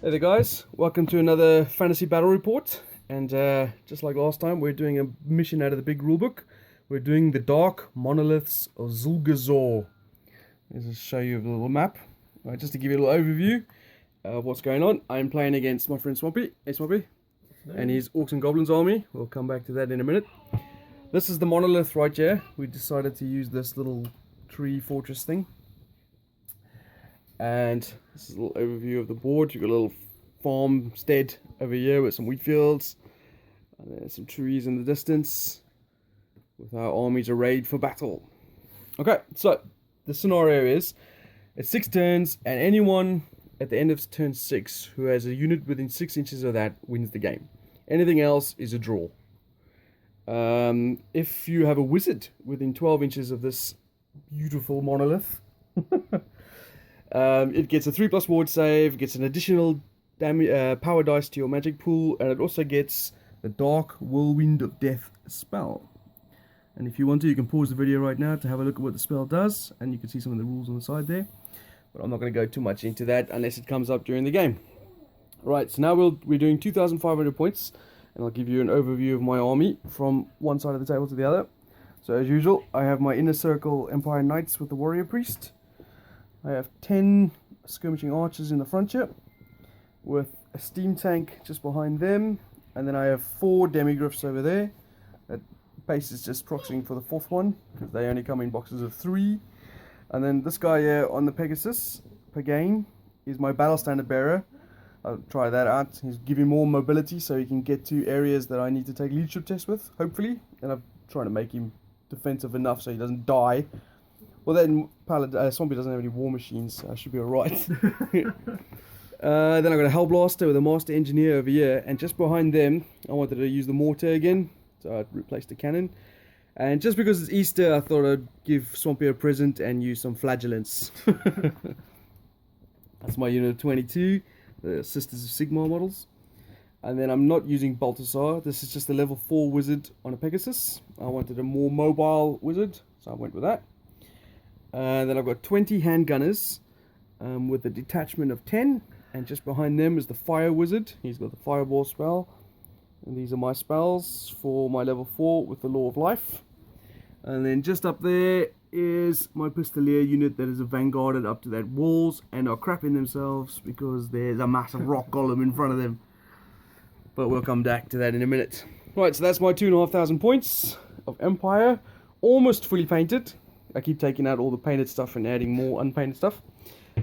Hey there guys, welcome to another fantasy battle report, and just like last time we're doing a mission out of the big rulebook. We're doing the Dark Monoliths of Zul'Gazor. Let's just show you a little map, just to give you a little overview of what's going on. I'm playing against my friend Swampy, hey Swampy, and his Orcs and Goblins army. We'll come back to that in a minute. This is the monolith right here. We decided to use this little tree fortress thing. And this is a little overview of the board. You've got a little farmstead over here with some wheat fields. And there's some trees in the distance with our armies arrayed for battle. Okay, so the scenario is it's 6 turns, and anyone at the end of turn 6 who has a unit within 6 inches of that wins the game. Anything else is a draw. If you have a wizard within 12 inches of this beautiful monolith, it gets a 3+ ward save, gets an additional power dice to your magic pool, and it also gets the Dark Whirlwind of Death spell. And if you want to, you can pause the video right now to have a look at what the spell does, and you can see some of the rules on the side there. But I'm not going to go too much into that unless it comes up during the game. Right, so now we're doing 2,500 points, and I'll give you an overview of my army from one side of the table to the other. So as usual, I have my Inner Circle Empire Knights with the Warrior Priest. I have 10 skirmishing archers in the front here, with a steam tank just behind them, and then I have 4 demigryphs over there. That base is just proxying for the 4th one, because they only come in boxes of 3. And then this guy here on the Pegasus, Pagain, is my battle standard bearer. I'll try that out. He's giving more mobility so he can get to areas that I need to take leadership tests with, hopefully. And I'm trying to make him defensive enough so he doesn't die. Well, then Swampy doesn't have any war machines, so I should be alright. Then I've got a Hellblaster with a Master Engineer over here, and just behind them, I wanted to use the mortar again, so I replaced the cannon. And just because it's Easter, I thought I'd give Swampy a present and use some flagellants. That's my unit of 22, the Sisters of Sigmar models. And then I'm not using Balthasar. This is just a level 4 wizard on a Pegasus. I wanted a more mobile wizard, so I went with that. Then I've got 20 handgunners with a detachment of 10, and just behind them is the Fire Wizard. He's got the Fireball spell, and these are my spells for my level 4 with the Law of Life. And then just up there is my Pistolier unit that is vanguarded up to that walls and are crapping themselves because there's a massive rock golem in front of them. But we'll come back to that in a minute. Right, so that's my 2,500 points of Empire, almost fully painted. I keep taking out all the painted stuff and adding more unpainted stuff.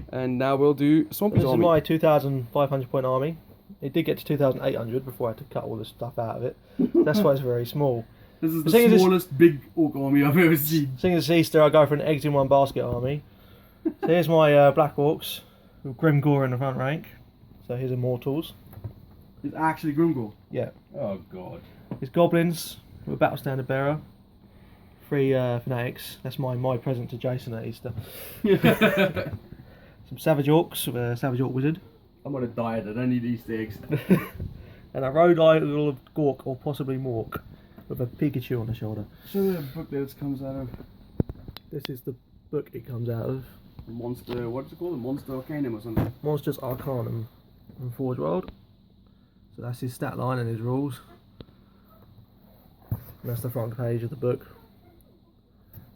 And now we'll do Swampy's army. This is my 2,500 point army. It did get to 2,800 before I had to cut all the stuff out of it. That's why it's very small. This is the smallest big orc army I've ever seen. Seeing as Easter, I go for an eggs in one basket army. So here's my Black Orcs with Grimgor in the front rank. So here's Immortals. It's actually Grimgor? Yeah. Oh god. Here's Goblins with a Battle Standard Bearer. 3 Fanatics. That's my present to Jason at Easter. Some Savage Orcs with a Savage Orc Wizard. I'm on a diet, I don't need Easter eggs. And a Road Idol of Gork, or possibly Mork, with a Pikachu on the shoulder. Show me the book that it comes out of. This is the book it comes out of. Monster, what's it called? Monster Arcanum or something? Monsters Arcanum from Forge World. So that's his stat line and his rules. And that's the front page of the book.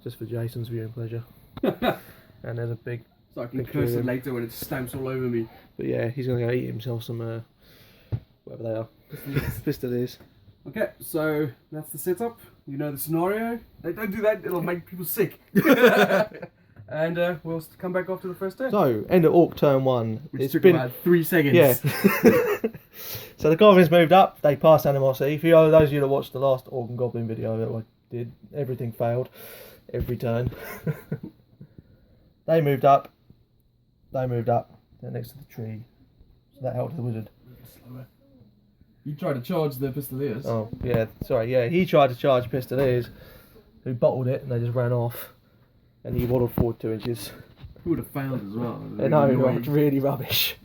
Just for Jason's viewing pleasure. And there's a big... So I can curse it later when it stamps all over me. But yeah, he's going to go eat himself some... whatever they are. Pistoliers. Okay, so that's the setup. You know the scenario. Don't do that, it'll make people sick. And we'll come back after the first turn. So, end of Orc turn 1. Which took about 3 seconds. Yeah. So the Goblins moved up, they passed Animosity. For those of you that watched the last Orc and Goblin video that I did, everything failed. Every turn. They moved up. They're next to the tree. So that helped the wizard. Slower. You tried to charge the Pistoliers. Oh, yeah, sorry, yeah. He tried to charge Pistoliers, who bottled it, and they just ran off. And he waddled forward 2 inches. He would have failed as well. No, it was really rubbish.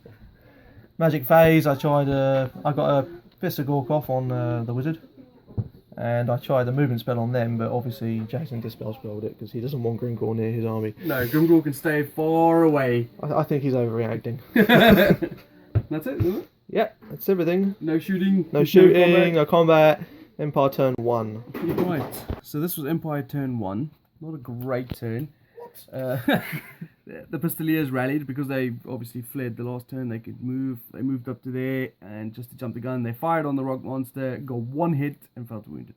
Magic Phase, I got a Fist of Gorkoff on the wizard. And I tried the movement spell on them, but obviously Jason dispel spelled it because he doesn't want Grimgor near his army. No, Grimgor can stay far away. I think he's overreacting. That's it, isn't it? Yep, that's everything. No shooting. No shooting, no combat. Empire turn 1. Right. So this was Empire turn 1. Not a great turn. The Pistoliers rallied because they obviously fled the last turn. They could move. They moved up to there, and just to jump the gun, they fired on the rock monster, got 1 hit, and felt wounded.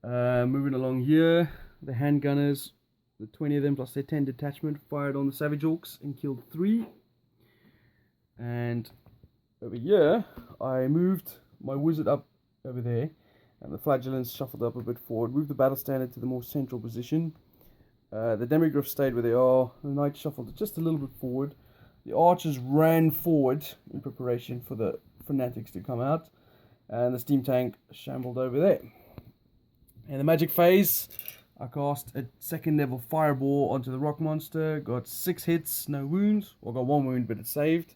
Moving along here, the handgunners, the 20 of them plus their 10 detachment, fired on the Savage Orcs and killed 3. And over here, I moved my wizard up over there, and the flagellants shuffled up a bit forward. Moved the battle standard to the more central position. The demigryphs stayed where they are. The knights shuffled just a little bit forward. The archers ran forward in preparation for the fanatics to come out, and the steam tank shambled over there. In the magic phase, I cast a 2nd level fireball onto the rock monster. Got 6 hits, no wounds. Or got 1 wound, but it saved.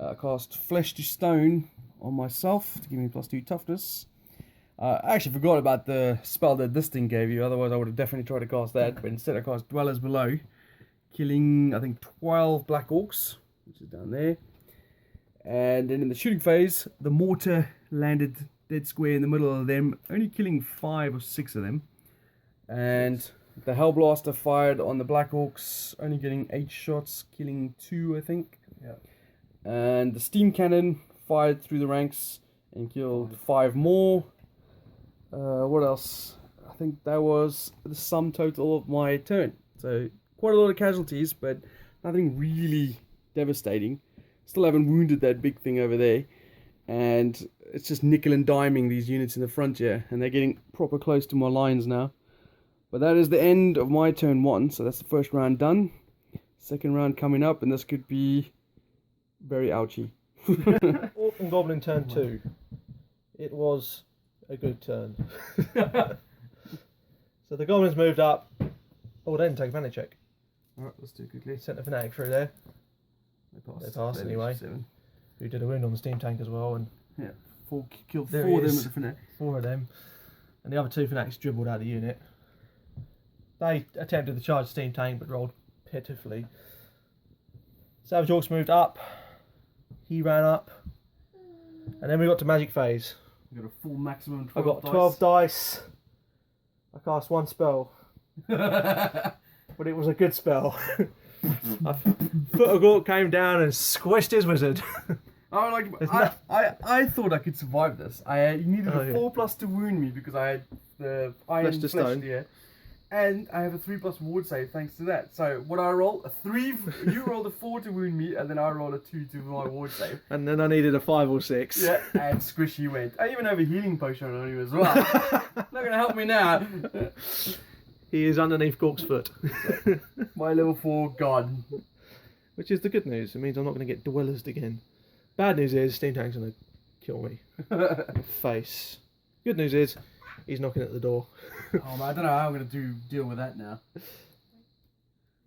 I cast Flesh to Stone on myself to give me +2 toughness. I actually forgot about the spell that this thing gave you, otherwise I would have definitely tried to cast that, but instead I cast Dwellers Below, killing, I think, 12 Black Orcs, which is down there. And then in the shooting phase, the mortar landed dead square in the middle of them, only killing 5 or 6 of them. And the Hellblaster fired on the Black Orcs, only getting 8 shots, killing 2, I think. Yeah. And the steam cannon fired through the ranks and killed 5 more. What else? I think that was the sum total of my turn. So quite a lot of casualties, but nothing really devastating. Still haven't wounded that big thing over there. And it's just nickel and diming these units in the front here. And they're getting proper close to my lines now. But that is the end of my turn 1. So that's the first round done. Second round coming up, and this could be very ouchy. Orc and Goblin turn 2. It was a good turn. So the Goblins moved up. Oh, they didn't take a panic check. Alright, let's do it quickly. Sent the Fanatic through there. They passed anyway. 7. Who did a wound on the steam tank as well. And Yeah, killed There 4 of he them is. at the Fnatic. 4 of them. And the other 2 Fanatics dribbled out of the unit. They attempted to charge the steam tank but rolled pitifully. Savage Orcs moved up. He ran up. And then we got to magic phase. We got a full maximum 12 I got 12 dice. I cast 1 spell. But it was a good spell. Foot of Gork came down and squished his wizard. I thought I could survive this. I needed a 4+ to wound me because I had the iron Flesh to flesh stone. here. And I have a 3+ ward save thanks to that. So what I roll, a 3, you rolled a 4 to wound me, and then I rolled a 2 to my ward save. And then I needed a 5 or 6. Yeah, and squishy went. I even have a healing potion on you as well. Not gonna help me now. He is underneath Gork's foot. My level 4 gone. Which is the good news. It means I'm not going to get Dwellers again. Bad news is Steam Tank's going to kill me. In the face. Good news is he's knocking at the door. Oh man, I don't know how I'm gonna deal with that now.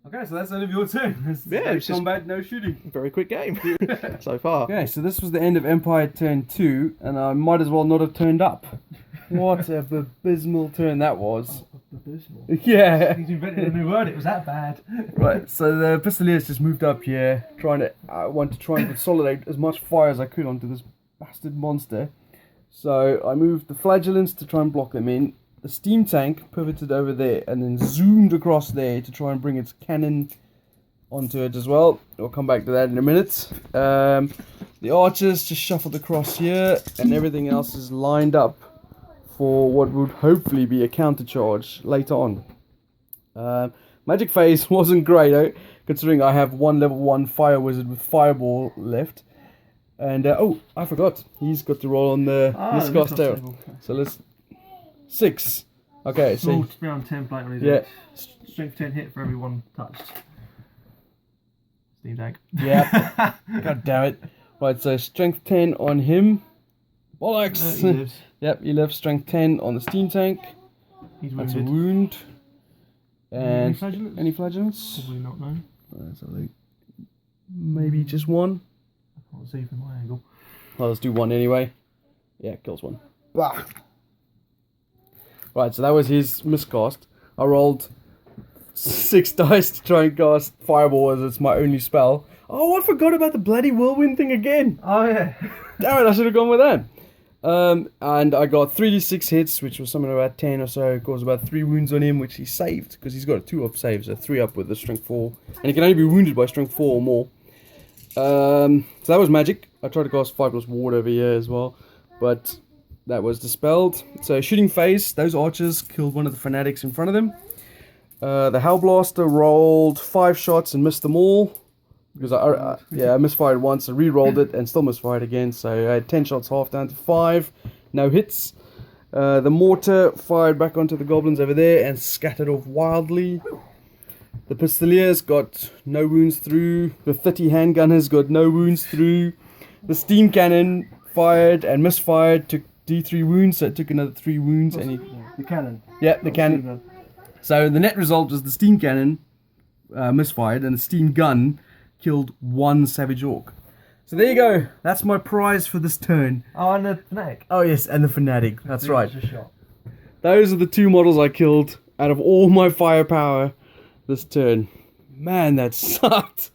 Okay, so that's the end of your turn. It's combat, no shooting. Very quick game so far. Okay, so this was the end of Empire turn 2, and I might as well not have turned up. What a abysmal turn that was. Abysmal. Yeah. He's invented a new word, it was that bad. Right, so the Pistoliers just moved up here, I want to try and consolidate as much fire as I could onto this bastard monster. So I moved the Flagellants to try and block them in. The steam tank pivoted over there and then zoomed across there to try and bring its cannon onto it as well. We'll come back to that in a minute. The archers just shuffled across here, and everything else is lined up for what would hopefully be a counter charge later on. Magic phase wasn't great, considering I have one level 1 fire wizard with fireball left. And oh, I forgot. He's got to roll on the miscast table. So let's 6. Okay, so Small template on his yeah. Strength 10 hit for every 1 touched. Steam Tank. Yeah. God damn it. Right, so strength 10 on him. Bollocks. He lives. Yep, he left strength 10 on the steam tank. He's That's a wounded. wound. And flagellants? any flagellants? Probably not, no. So maybe just 1. I can't see from my angle. Well, let's do 1 anyway. Yeah, kills 1. Bah. Right, so that was his miscast. I rolled 6 dice to try and cast Fireball as it's my only spell. Oh, I forgot about the bloody whirlwind thing again. Oh yeah. Damn it, I should have gone with that. And I got 3d6 hits, which was something about 10 or so. It caused about 3 wounds on him, which he saved, because he's got a 2-up save, so 3 up with the strength 4. And he can only be wounded by strength 4 or more. So that was magic. I tried to cast 5+ ward over here as well, but that was dispelled. So shooting phase, those archers killed one of the fanatics in front of them. The Hellblaster rolled 5 shots and missed them all. Because I misfired once, I re-rolled it and still misfired again. So I had 10 shots, half down to 5. No hits. The Mortar fired back onto the goblins over there and scattered off wildly. The Pistoliers got no wounds through. The 30 handgunners got no wounds through. The Steam Cannon fired and misfired, took D3 wounds, so it took another 3 wounds. The cannon. Yeah, the cannon. So the net result was the Steam Cannon misfired and the Steam Gun killed 1 Savage Orc. So there you go. That's my prize for this turn. Oh, and the Fnatic. Oh yes, and the Fanatic. That's right. Shot. Those are the 2 models I killed out of all my firepower this turn. Man, that sucked.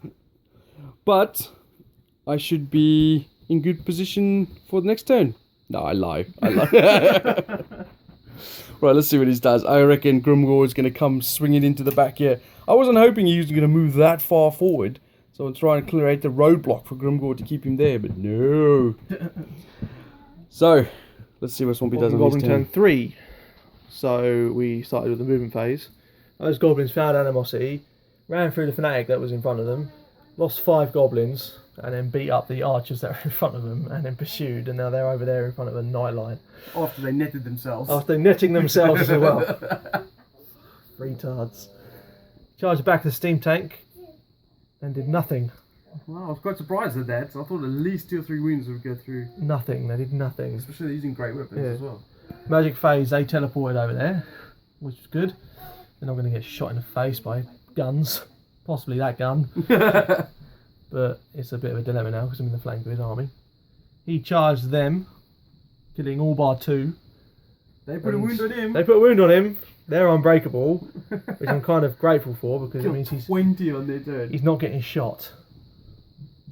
But I should be in good position for the next turn. No, I lie. Right, let's see what he does. I reckon Grimgor is going to come swinging into the back here. I wasn't hoping he was going to move that far forward. So I'm trying to create the roadblock for Grimgor to keep him there, but no. So, let's see what Swampy does on his Goblin turn. turn 3. So we started with the movement phase. Those goblins found animosity, ran through the Fnatic that was in front of them, lost 5 goblins, and then beat up the archers that were in front of them, and then pursued, and now they're over there in front of a nightline. After they netted themselves. After netting themselves as well. Retards. Charged back to the steam tank, and did nothing. Wow, I was quite surprised at that. So I thought at least 2 or 3 wounds would go through. Nothing, they did nothing. Especially they're using great weapons as well. Magic phase, they teleported over there, which is good. They're not going to get shot in the face by guns. Possibly that gun. But it's a bit of a dilemma now because I'm in the flank of his army. He charged them, killing all bar 2. They put a wound on him. They put a wound on him. They're unbreakable, which I'm kind of grateful for because it means he's 20 on their turn. He's not getting shot.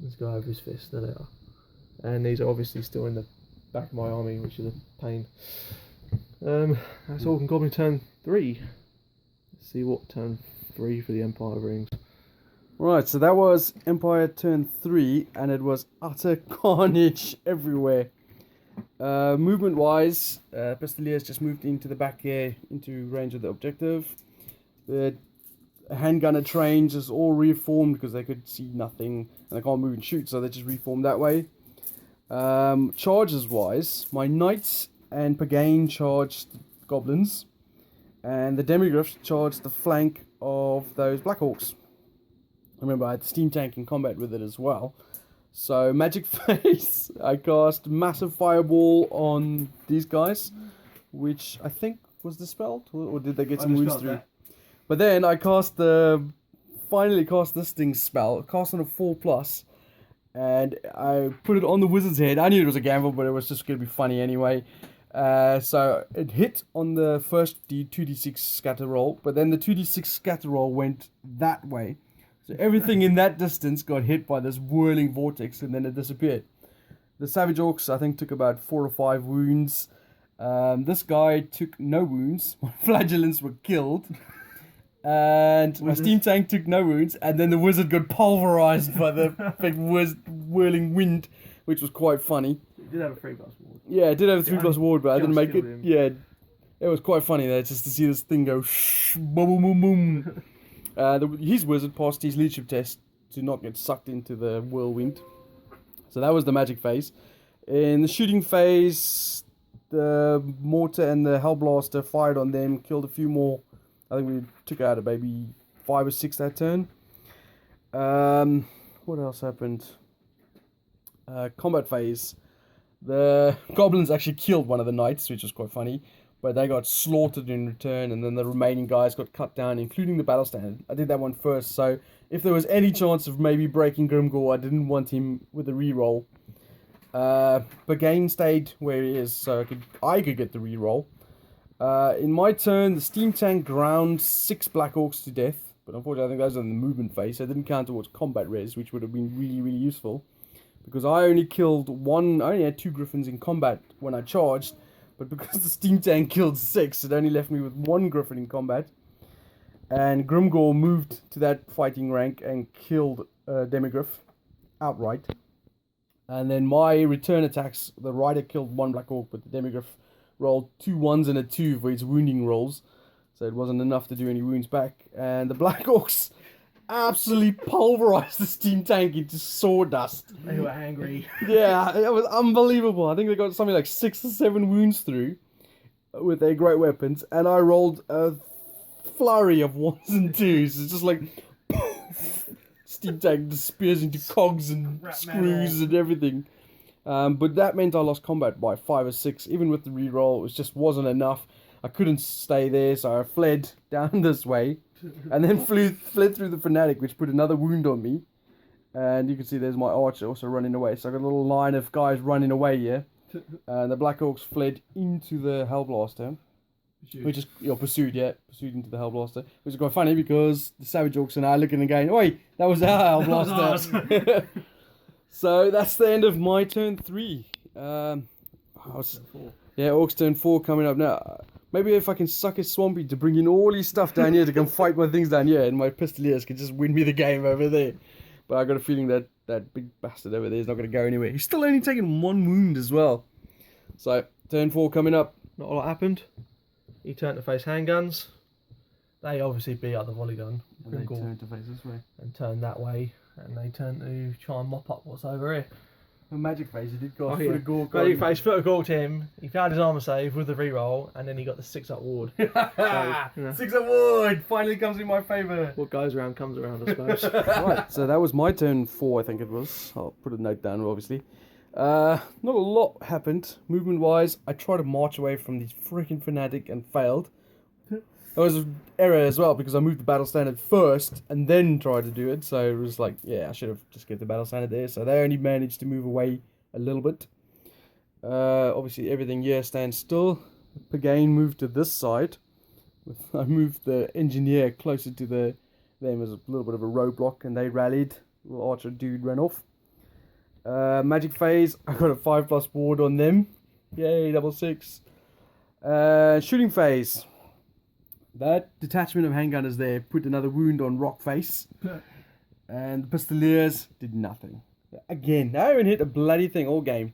Let's go over his fist. There they are. And these are obviously still in the back of my army, which is a pain. That's Orc and Goblin turn 3. Let's see what turn 3 for the Empire brings. Right, so that was Empire turn 3, and it was utter carnage everywhere. Movement wise, Pistoliers just moved into the back here, into range of the objective. The handgunner trains is all reformed because they could see nothing and they can't move and shoot, so they just reformed that way. Charges wise, my knights and Pagain charged goblins, and the demigryphs charged the flank of those Black Orcs. Remember, I had the steam tank in combat with it as well. So, magic phase, I cast massive fireball on these guys, which I think was dispelled, or did they get some wounds through? That. But then I finally cast this thing's spell, cast on a 4+, and I put it on the wizard's head. I knew it was a gamble, but it was just going to be funny anyway. So it hit on the first 2d6 scatter roll, but then the 2d6 scatter roll went that way. So everything in that distance got hit by this whirling vortex, and then it disappeared. The Savage Orcs, I think, took about 4 or 5 wounds. This guy took no wounds. My flagellants were killed. And my steam tank took no wounds. And then the wizard got pulverized by the big whirling wind, which was quite funny. It did have a 3+ ward. Yeah, it did have a 3+ ward, but I didn't make it. Him. Yeah, it was quite funny there, just to see this thing go shh, boom, boom, boom. His wizard passed his leadership test to not get sucked into the whirlwind. So that was the magic phase. In the shooting phase, the mortar and the hellblaster fired on them, killed a few more. I think we took out maybe 5 or 6 that turn. What else happened? Combat phase. The goblins actually killed one of the knights, which was quite funny. But they got slaughtered in return, and then the remaining guys got cut down, including the battle standard. I did that one first, so if there was any chance of maybe breaking Grimgor, I didn't want him with a reroll. Bagain stayed where he is, so I could get the reroll. In my turn, the steam tank ground 6 Black Orcs to death, but unfortunately I think those are in the movement phase, so I didn't count towards combat res, which would have been really, really useful. Because I only had 2 Griffins in combat when I charged, but because the steam tank killed 6, it only left me with 1 Griffin in combat. And Grimgor moved to that fighting rank and killed Demigriff outright. And then my return attacks, the Rider killed 1 Black Orc, but the Demigriff rolled 2 1s and a 2 for its wounding rolls. So it wasn't enough to do any wounds back. And the Black Orcs absolutely pulverized the steam tank into sawdust. They were angry. Yeah, it was unbelievable. I think they got something like 6 or 7 wounds through with their great weapons, and I rolled a flurry of 1s and 2s. It's just like poof, steam tank disappears into cogs and screws and everything. But that meant I lost combat by 5 or 6. Even with the reroll, it just wasn't enough. I couldn't stay there, so I fled down this way. And then fled through the Fanatic, which put another wound on me. And you can see there's my archer also running away. So I got a little line of guys running away here. And the Black Orcs fled into the Hellblaster. Which is, pursued into the Hellblaster. Which is quite funny because the Savage Orcs are now looking and going, oi, that was our Hellblaster. So that's the end of my turn 3. Orcs turn 4 coming up now. Maybe if I can suck his Swampy to bring in all his stuff down here to come fight my things down here, and my Pistoliers can just win me the game over there. But I got a feeling that that big bastard over there is not going to go anywhere. He's still only taking 1 wound as well. So, turn 4 coming up. Not a lot happened. He turned to face handguns. They obviously beat up the volley gun. And they turned to face this way. And turned that way. And they turned to try and mop up what's over here. A magic phase, he did go foot of Gork. Magic phase, foot of Gork him. He found his armor save with the reroll, and then he got the 6-up ward. So, 6-up ward finally comes in my favour. What goes around comes around, I suppose. Right, so that was my turn 4, I think it was. I'll put a note down, obviously. Not a lot happened movement wise. I tried to march away from these freaking Fanatic and failed. That was an error as well because I moved the battle standard first and then tried to do it. So it was like, yeah, I should have just kept the battle standard there. So they only managed to move away a little bit. Obviously everything here stands still. Pagain moved to this side. I moved the engineer closer to them as a little bit of a roadblock, and they rallied. The little archer dude ran off. Magic phase, I got a 5+ ward on them. Yay, double 6. Shooting phase. That detachment of handgunners there put another wound on Rockface. And the Pistoliers did nothing. Again, I haven't hit a bloody thing all game.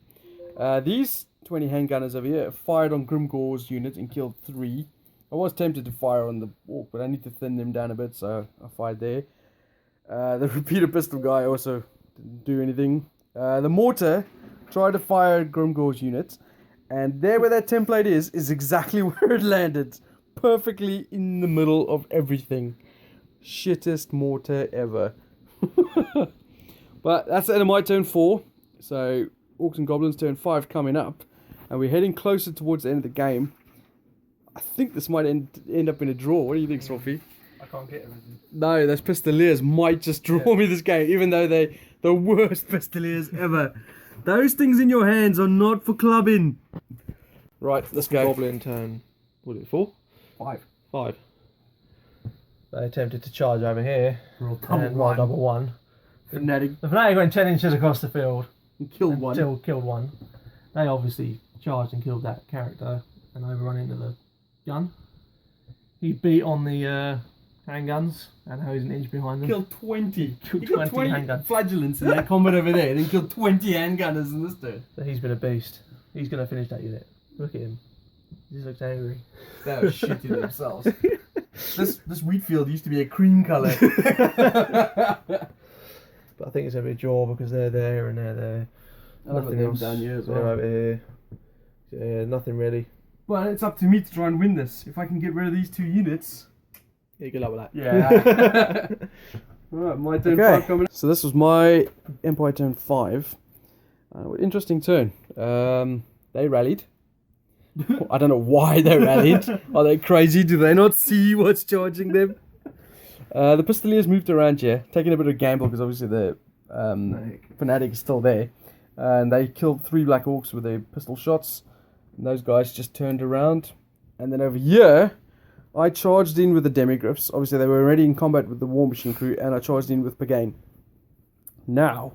These 20 handgunners over here fired on Grimgor's unit and killed 3. I was tempted to fire on the Orc, but I need to thin them down a bit, so I fired there. The repeater pistol guy also didn't do anything. The mortar tried to fire at Grimgor's units, and there where that template is exactly where it landed. Perfectly in the middle of everything. Shittest mortar ever. But that's the end of my turn 4. So Orcs and Goblins turn 5 coming up, and we're heading closer towards the end of the game. I think this might end up in a draw. What do you think, Sophie? I can't get everything. No, those Pistoliers might just draw me this game, even though they're the worst Pistoliers ever. Those things in your hands are not for clubbing. Right, let's go. Goblin turn, what is it, 4? 5. They attempted to charge over here. Roll double 1. Fanatic. The Fanatic went 10 inches across the field. And killed one. Killed one. They obviously charged and killed that character and overrun into the gun. He beat on the handguns, and now he's an inch behind them. Killed 20. Killed 20 handguns. Flagellants in that combat over there. Then killed 20 handgunners in this turn. So he's been a beast. He's going to finish that unit. Look at him. He just looks angry. They were shitting themselves. This wheat field used to be a cream colour. But I think it's going to be a draw because they're there and they're there. Nothing else down here as well. They're over here. Yeah, nothing really. Well, it's up to me to try and win this. If I can get rid of these 2 units. Yeah, good luck with that. Yeah. Alright, my turn 5 coming up. So this was my Empire turn 5. Interesting turn. They rallied. I don't know why they rallied. Are they crazy? Do they not see what's charging them? The Pistoliers moved around here, taking a bit of gamble because obviously the Fanatic is still there. And they killed 3 Black Orcs with their pistol shots. And those guys just turned around. And then over here, I charged in with the Demigryphs. Obviously, they were already in combat with the War Machine crew, and I charged in with Pagain. Now,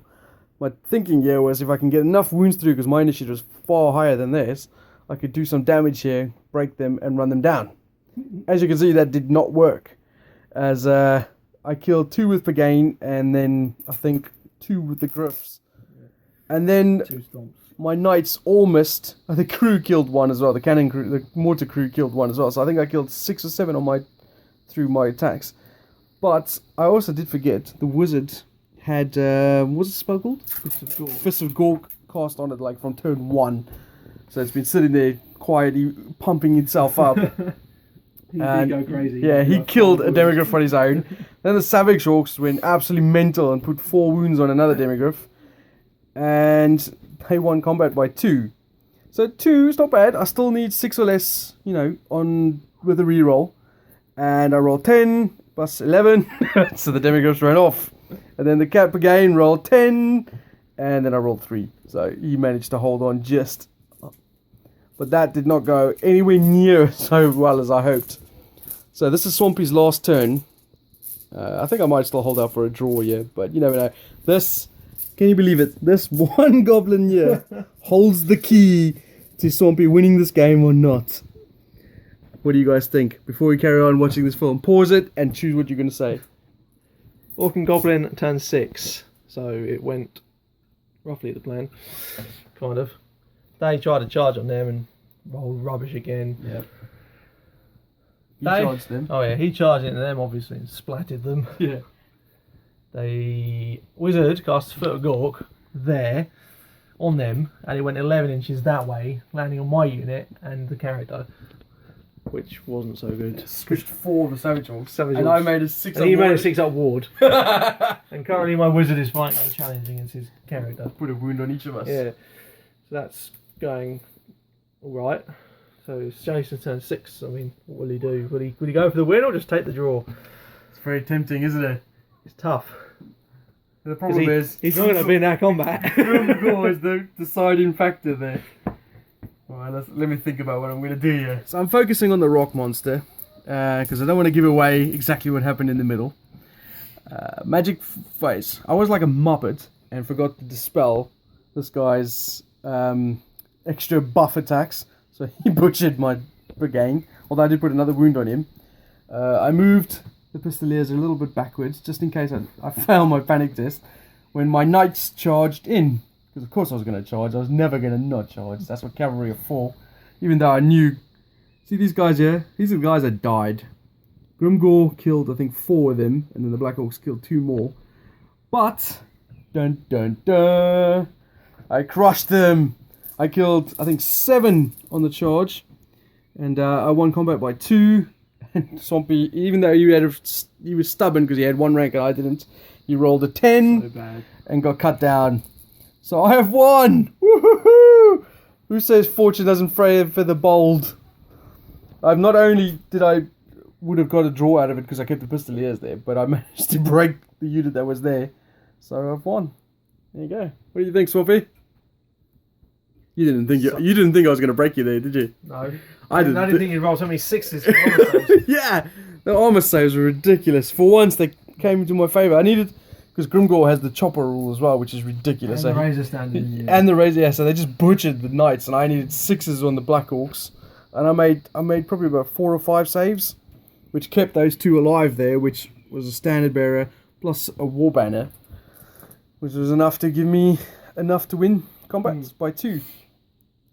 my thinking here was if I can get enough wounds through, because my initiative was far higher than theirs, I could do some damage here, break them, and run them down. As you can see, that did not work, as I killed 2 with Pagain, and then I think 2 with the Gryphs. And then 2 stomps. My knights all missed. The crew killed 1 as well. The cannon crew, the mortar crew killed 1 as well. So I think I killed 6 or 7 through my attacks. But I also did forget the wizard had what's the spell called? Fist of Gork cast on it like from turn 1. So it's been sitting there quietly pumping itself up. He did go crazy. Yeah, he killed a Demigryph on his own. Then the Savage Orcs went absolutely mental and put 4 wounds on another Demigryph. And they won combat by 2. So 2 is not bad. I still need 6 or less, with a reroll. And I rolled 10 plus 11. So the Demigryphs ran off. And then the Cap again rolled 10. And then I rolled 3. So he managed to hold on just. But that did not go anywhere near so well as I hoped. So this is Swampy's last turn. I think I might still hold out for a draw here. But you never know. Can you believe it? This one goblin here holds the key to Swampy winning this game or not. What do you guys think? Before we carry on watching this film, pause it and choose what you're going to say. Orc and Goblin turn 6. So it went roughly the plan. Kind of. They tried to charge on them and rolled rubbish again. Yep. He charged them. Oh yeah, he charged into them obviously and splattered them. Yeah. The wizard cast Foot of Gork there on them, and it went 11 inches that way, landing on my unit and the character, which wasn't so good. Squished 4 of the Savage Orcs. And I made a 6 and he made a 6-up ward. And currently my wizard is fighting a challenge against his character. Put a wound on each of us. Yeah. So that's going alright. So it's Jason's turn 6. I mean, what will he do? Will he go for the win or just take the draw? It's very tempting, isn't it? It's tough. The problem is he's not going to be in that combat. Grimgor is the deciding factor there. Alright, let me think about what I'm going to do here. So I'm focusing on the rock monster because I don't want to give away exactly what happened in the middle. Magic phase. I was like a muppet and forgot to dispel this guy's extra buff attacks. So he butchered my Brigade, although I did put another wound on him. I moved the Pistoliers a little bit backwards, just in case I failed my panic test, when my knights charged in. Because of course I was going to charge, I was never going to not charge. That's what cavalry are for. Even though I knew... See these guys here? These are the guys that died. Grimgor killed, I think, 4 of them, and then the Black Orcs killed 2 more. But... Dun dun dun! I crushed them! I killed, I think, 7 on the charge. And I won combat by 2. And Swampy, even though he was stubborn because he had 1 rank and I didn't, he rolled a 10 So bad. And got cut down. So I have won! Woohoo! Who says fortune doesn't favor the bold? Not only would have got a draw out of it because I kept the Pistoliers there, but I managed to break the unit that was there. So I've won. There you go. What do you think, Swampy? You didn't think I was going to break you there, did you? No. I didn't think you'd roll so many 6s for armor saves. Yeah, the armor saves were ridiculous. For once, they came into my favour. I needed, because Grimgor has the chopper rule as well, which is ridiculous. And the razor standing. Yeah. And the razor, yeah. So they just butchered the knights, and I needed 6s on the Black Orcs, and I made probably about 4 or 5 saves, which kept those 2 alive there, which was a standard bearer plus a war banner, which was enough to give me enough to win combats by 2.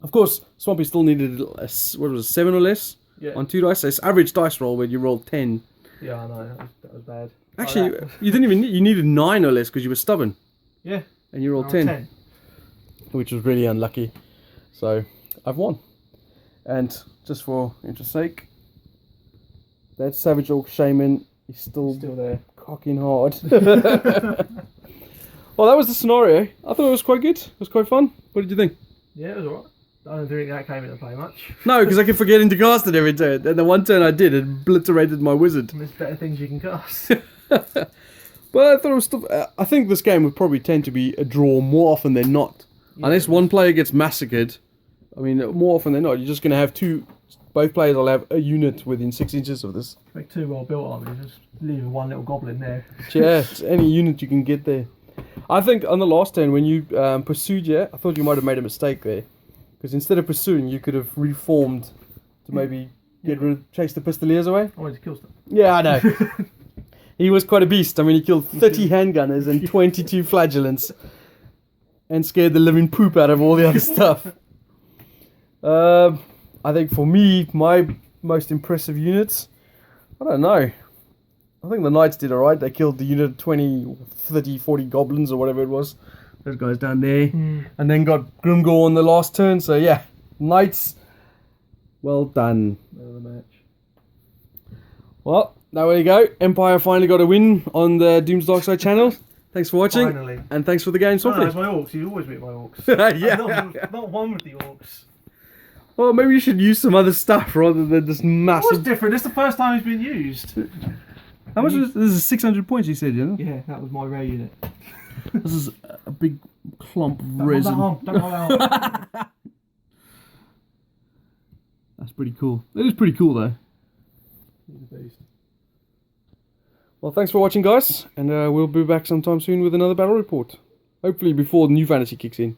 Of course, Swampy still needed a 7 or less on 2 dice. So it's average dice roll where you rolled 10. Yeah, I know. That was bad. Actually, you needed 9 or less because you were stubborn. Yeah. And you rolled 10. Which was really unlucky. So, I've won. And just for interest's sake, that Savage Orc Shaman is still there. Cocking hard. Well, that was the scenario. I thought it was quite good. It was quite fun. What did you think? Yeah, it was alright. I don't think that came into play much. No, because I kept forgetting to cast it every turn. And the one turn I did, it obliterated my wizard. There's better things you can cast. But I thought it was still... I think this game would probably tend to be a draw more often than not. Yeah. Unless one player gets massacred. I mean, more often than not, you're just going to have 2 both players will have a unit within 6 inches of this. Make 2 well built armies, just leaving one little goblin there. Yeah, it's any unit you can get there. I think on the last turn when you pursued, I thought you might have made a mistake there. Because instead of pursuing, you could have reformed to maybe chase the Pistoliers away. I wanted to kill stuff. Yeah, I know. He was quite a beast. I mean, he killed 30 handgunners and 22 flagellants. And scared the living poop out of all the other stuff. I think for me, my most impressive units, I don't know. I think the Knights did alright. They killed the unit of 20, 30, 40 goblins or whatever it was. Those guys down there. And then got Grimgor on the last turn. So yeah, Knights, well done. Another match. Well, there you go. Empire finally got a win on the Doom's Darkside channel. Thanks for watching. Finally. And thanks for the game, No, Softly. it's my Orcs. You always beat my Orcs. Yeah. Not one with the Orcs. Well, maybe you should use some other stuff rather than this What's massive... different? It's the first time it's been used. How much is this? Is 600 points, you said, yeah? Yeah, that was my rare unit. This is a big clump of Don't hold resin. that arm. Don't hold that arm. That's pretty cool. It is pretty cool, though. Well, thanks for watching, guys. And we'll be back sometime soon with another battle report. Hopefully before the new fantasy kicks in.